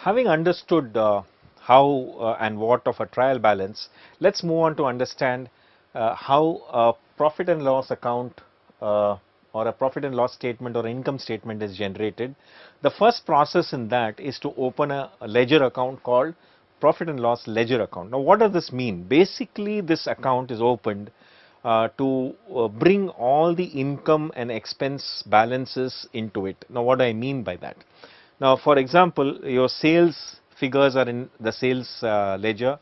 Having understood how and what of a trial balance, let's move on to understand how a profit and loss account or a profit and loss statement or income statement is generated. The first process in that is to open a ledger account called profit and loss ledger account. Now, what does this mean? Basically, this account is opened to bring all the income and expense balances into it. Now, what do I mean by that? Now, for example, your sales figures are in the sales ledger,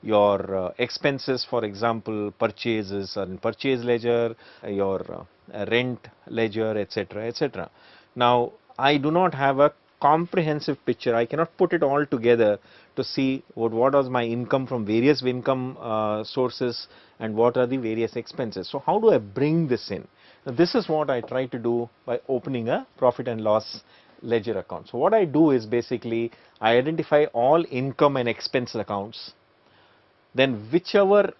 your expenses, for example, purchases are in purchase ledger, your rent ledger, etc., etc. Now, I do not have a comprehensive picture. I cannot put it all together to see what was my income from various income sources and what are the various expenses. So, how do I bring this in? Now, this is what I try to do by opening a profit and loss ledger account. So, what I do is basically I identify all income and expense accounts, then whichever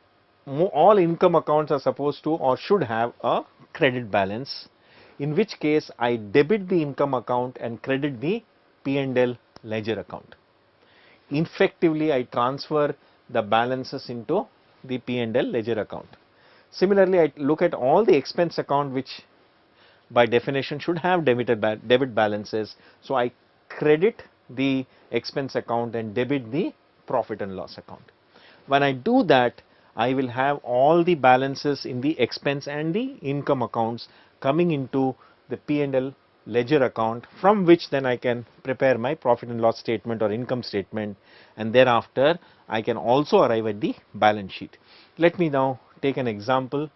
all income accounts are supposed to or should have a credit balance, in which case I debit the income account and credit the P&L ledger account. Effectively, I transfer the balances into the P&L ledger account. Similarly, I look at all the expense account which by definition should have debit balances. So, I credit the expense account and debit the profit and loss account. When I do that, I will have all the balances in the expense and the income accounts coming into the P&L ledger account, from which then I can prepare my profit and loss statement or income statement, and thereafter I can also arrive at the balance sheet. Let me now take an example.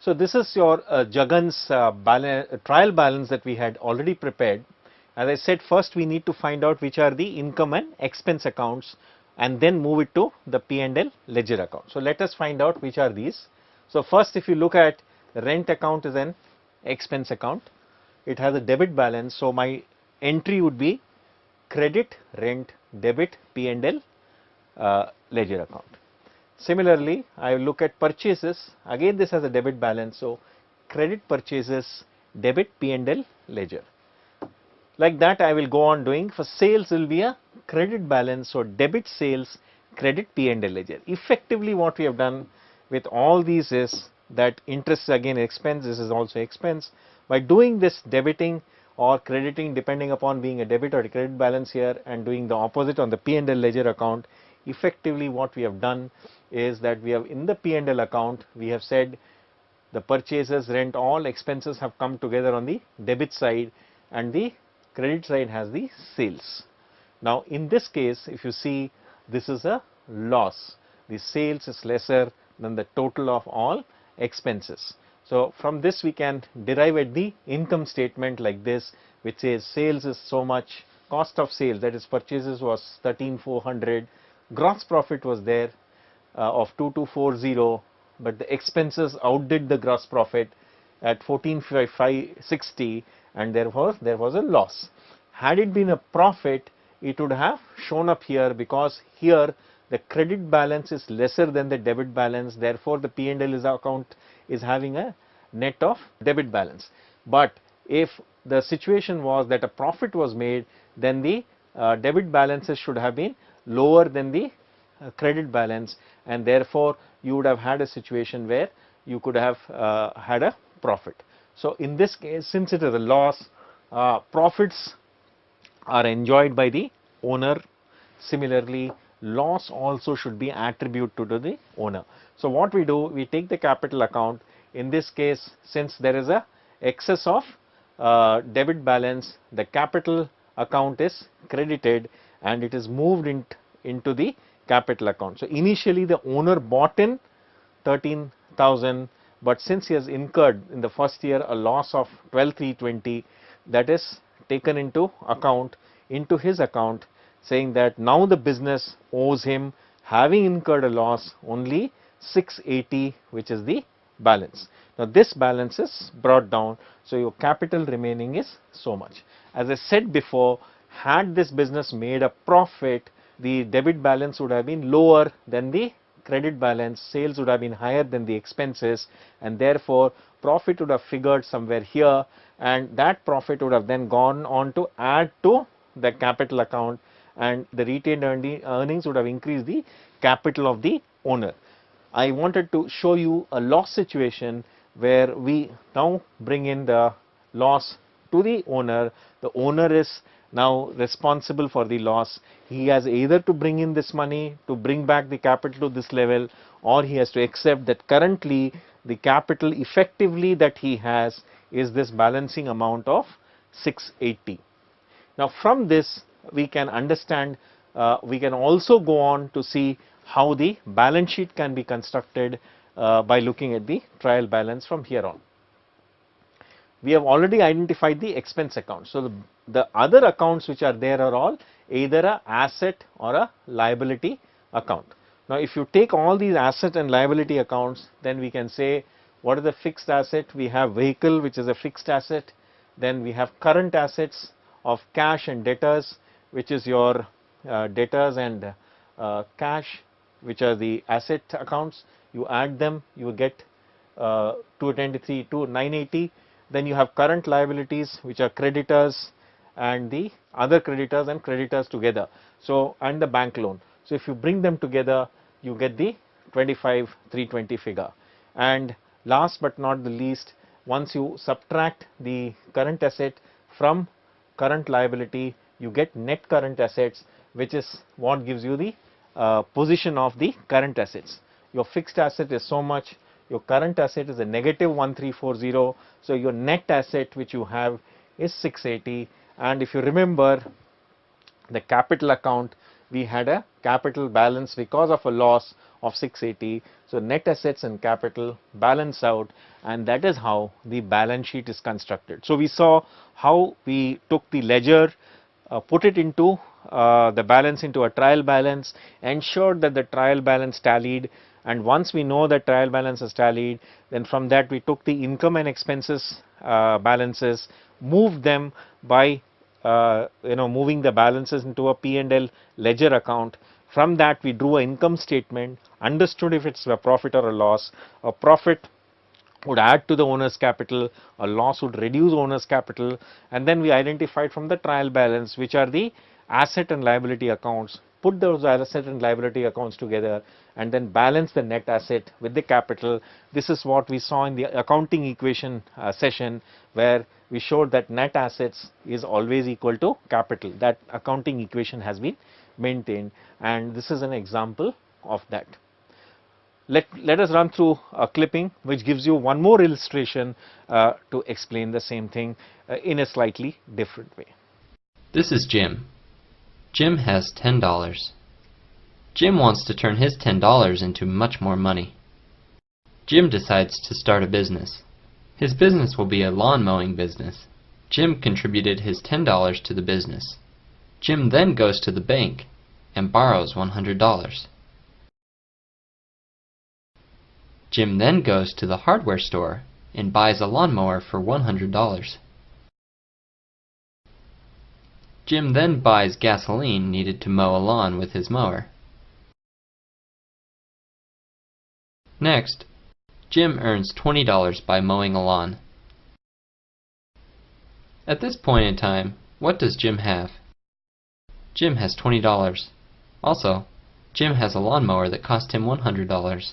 So, this is your Jagan's trial balance that we had already prepared. As I said, first we need to find out which are the income and expense accounts and then move it to the P&L ledger account. So, let us find out which are these. So, first if you look at the rent account is an expense account. It has a debit balance. So, my entry would be credit rent debit P&L ledger account. Similarly, I will look at purchases, again this has a debit balance. So, credit purchases debit P&L ledger. Like that I will go on doing. For sales will be a credit balance, so debit sales credit P&L ledger. Effectively what we have done with all these is that interest again expense, this is also expense. By doing this debiting or crediting depending upon being a debit or a credit balance here and doing the opposite on the P&L ledger account, effectively what we have done is that we have in the P&L account we have said the purchases, rent, all expenses have come together on the debit side and the credit side has the sales. Now, in this case if you see, this is a loss, the sales is lesser than the total of all expenses. So, from this we can derive at the income statement like this, which says sales is so much, cost of sales, that is purchases was 13,400, gross profit was there of 2240, but the expenses outdid the gross profit at 14,560 and there was a loss. Had it been a profit, it would have shown up here, because here the credit balance is lesser than the debit balance, therefore the P&L account is having a net of debit balance. But if the situation was that a profit was made, then the debit balances should have been lower than the credit balance, and therefore you would have had a situation where you could have had a profit. So, in this case, since it is a loss, profits are enjoyed by the owner. Similarly, loss also should be attributed to the owner. So, what we do, we take the capital account. In this case, since there is a excess of debit balance, the capital account is credited and it is moved into the capital account. So, initially the owner bought in 13,000, but since he has incurred in the first year a loss of 12,320, that is taken into account into his account, saying that now the business owes him, having incurred a loss, only 680, which is the balance. Now, this balance is brought down. So, your capital remaining is so much. As I said before, had this business made a profit, the debit balance would have been lower than the credit balance, sales would have been higher than the expenses, and therefore profit would have figured somewhere here, and that profit would have then gone on to add to the capital account, and the retained earnings would have increased the capital of the owner. I wanted to show you a loss situation where we now bring in the loss to the owner. The owner is now responsible for the loss. He has either to bring in this money to bring back the capital to this level, or he has to accept that currently the capital effectively that he has is this balancing amount of 680. Now from this we can understand, we can also go on to see how the balance sheet can be constructed by looking at the trial balance from here on. We have already identified the expense account. So the other accounts which are there are all either a asset or a liability account. Now if you take all these asset and liability accounts, then we can say what is the fixed asset? We have vehicle, which is a fixed asset. Then we have current assets of cash and debtors, which is your debtors and cash, which are the asset accounts. You add them, you get 223 to 980. Then you have current liabilities, which are creditors and the other creditors and creditors together. So and the bank loan. So if you bring them together, you get the 25,320 figure. And last but not the least, once you subtract the current asset from current liability, you get net current assets, which is what gives you the position of the current assets. Your fixed asset is so much, your current asset is a negative 1340, so your net asset which you have is 680. And if you remember the capital account, we had a capital balance because of a loss of 680. So net assets and capital balance out, and that is how the balance sheet is constructed. So we saw how we took the ledger, put it into the balance into a trial balance, ensured that the trial balance tallied, and once we know that trial balance is tallied, then from that we took the income and expenses balances, moved them by moving the balances into a P&L ledger account. From that we drew an income statement, understood if it's a profit or a loss. A profit would add to the owner's capital, a loss would reduce owner's capital, and then we identified from the trial balance which are the asset and liability accounts, put those asset and liability accounts together, and then balance the net asset with the capital. This is what we saw in the accounting equation session, where we showed that net assets is always equal to capital. That accounting equation has been maintained, and this is an example of that. Let us run through a clipping which gives you one more illustration to explain the same thing in a slightly different way. This is Jim. Jim has $10. Jim wants to turn his $10 into much more money. Jim decides to start a business. His business will be a lawn mowing business. Jim contributed his $10 to the business. Jim then goes to the bank and borrows $100. Jim then goes to the hardware store and buys a lawnmower for $100. Jim then buys gasoline needed to mow a lawn with his mower. Next, Jim earns $20 by mowing a lawn. At this point in time, what does Jim have? Jim has $20. Also, Jim has a lawnmower that cost him $100.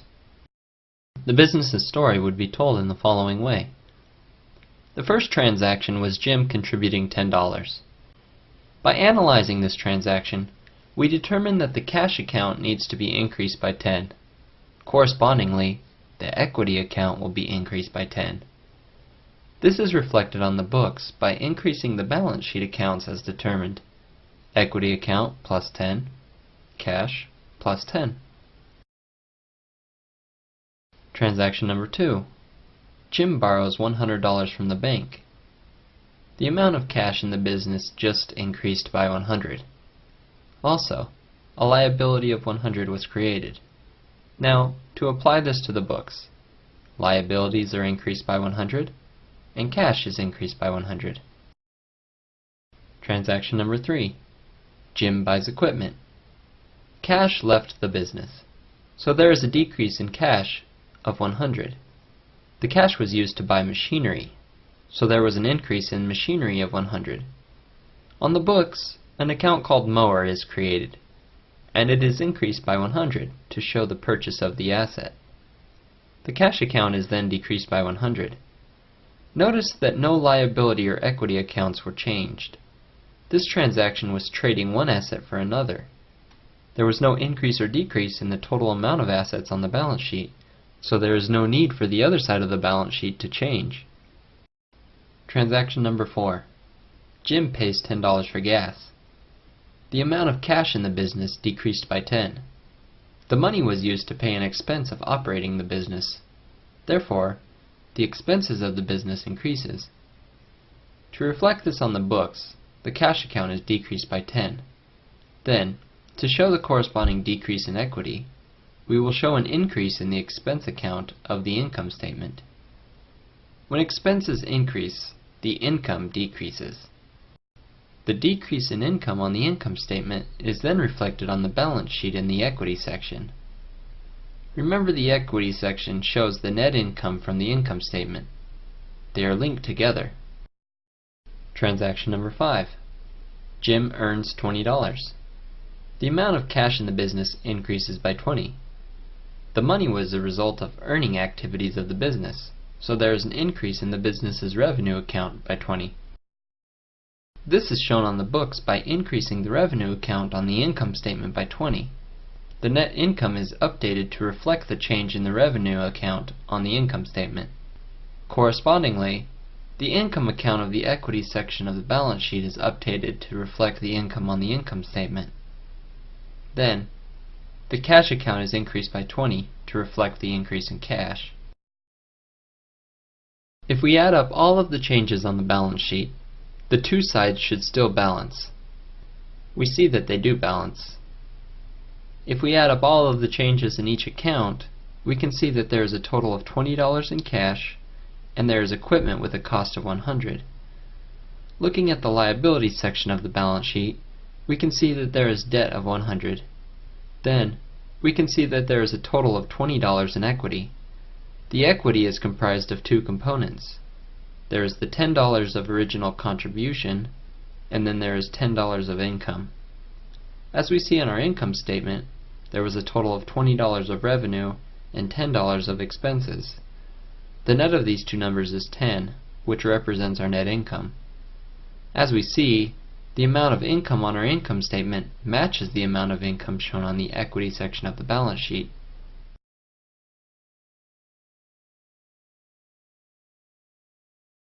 The business's story would be told in the following way. The first transaction was Jim contributing $10. By analyzing this transaction, we determine that the cash account needs to be increased by 10. Correspondingly, the equity account will be increased by 10. This is reflected on the books by increasing the balance sheet accounts as determined. Equity account plus 10, cash plus 10. Transaction number 2. Jim borrows $100 from the bank. The amount of cash in the business just increased by 100. Also, a liability of 100 was created. Now, to apply this to the books, liabilities are increased by 100, and cash is increased by 100. Transaction number 3. Jim buys equipment. Cash left the business, so there is a decrease in cash of 100. The cash was used to buy machinery, so there was an increase in machinery of 100. On the books, An account called mower is created, and it is increased by 100 to show the purchase of the asset. The cash account is then decreased by 100. Notice that no liability or equity accounts were changed. This transaction was trading one asset for another. There was no increase or decrease in the total amount of assets on the balance sheet, so there is no need for the other side of the balance sheet to change. Transaction number 4. Jim pays $10 for gas. The amount of cash in the business decreased by 10. The money was used to pay an expense of operating the business. Therefore, the expenses of the business increases. To reflect this on the books, the cash account is decreased by 10. Then, to show the corresponding decrease in equity, we will show an increase in the expense account of the income statement. When expenses increase, the income decreases. The decrease in income on the income statement is then reflected on the balance sheet in the equity section. Remember, the equity section shows the net income from the income statement. They are linked together. Transaction number 5. Jim earns $20. The amount of cash in the business increases by 20. The money was a result of earning activities of the business, so there is an increase in the business's revenue account by 20. This is shown on the books by increasing the revenue account on the income statement by 20. The net income is updated to reflect the change in the revenue account on the income statement. Correspondingly, the income account of the equity section of the balance sheet is updated to reflect the income on the income statement. Then, the cash account is increased by 20 to reflect the increase in cash. If we add up all of the changes on the balance sheet, the two sides should still balance. We see that they do balance. If we add up all of the changes in each account, we can see that there is a total of $20 in cash, and there is equipment with a cost of $100. Looking at the liability section of the balance sheet, we can see that there is debt of $100. Then, we can see that there is a total of $20 in equity. The equity is comprised of two components. There is the $10 of original contribution, and then there is $10 of income. As we see on our income statement, there was a total of $20 of revenue and $10 of expenses. The net of these two numbers is 10, which represents our net income. As we see, the amount of income on our income statement matches the amount of income shown on the equity section of the balance sheet.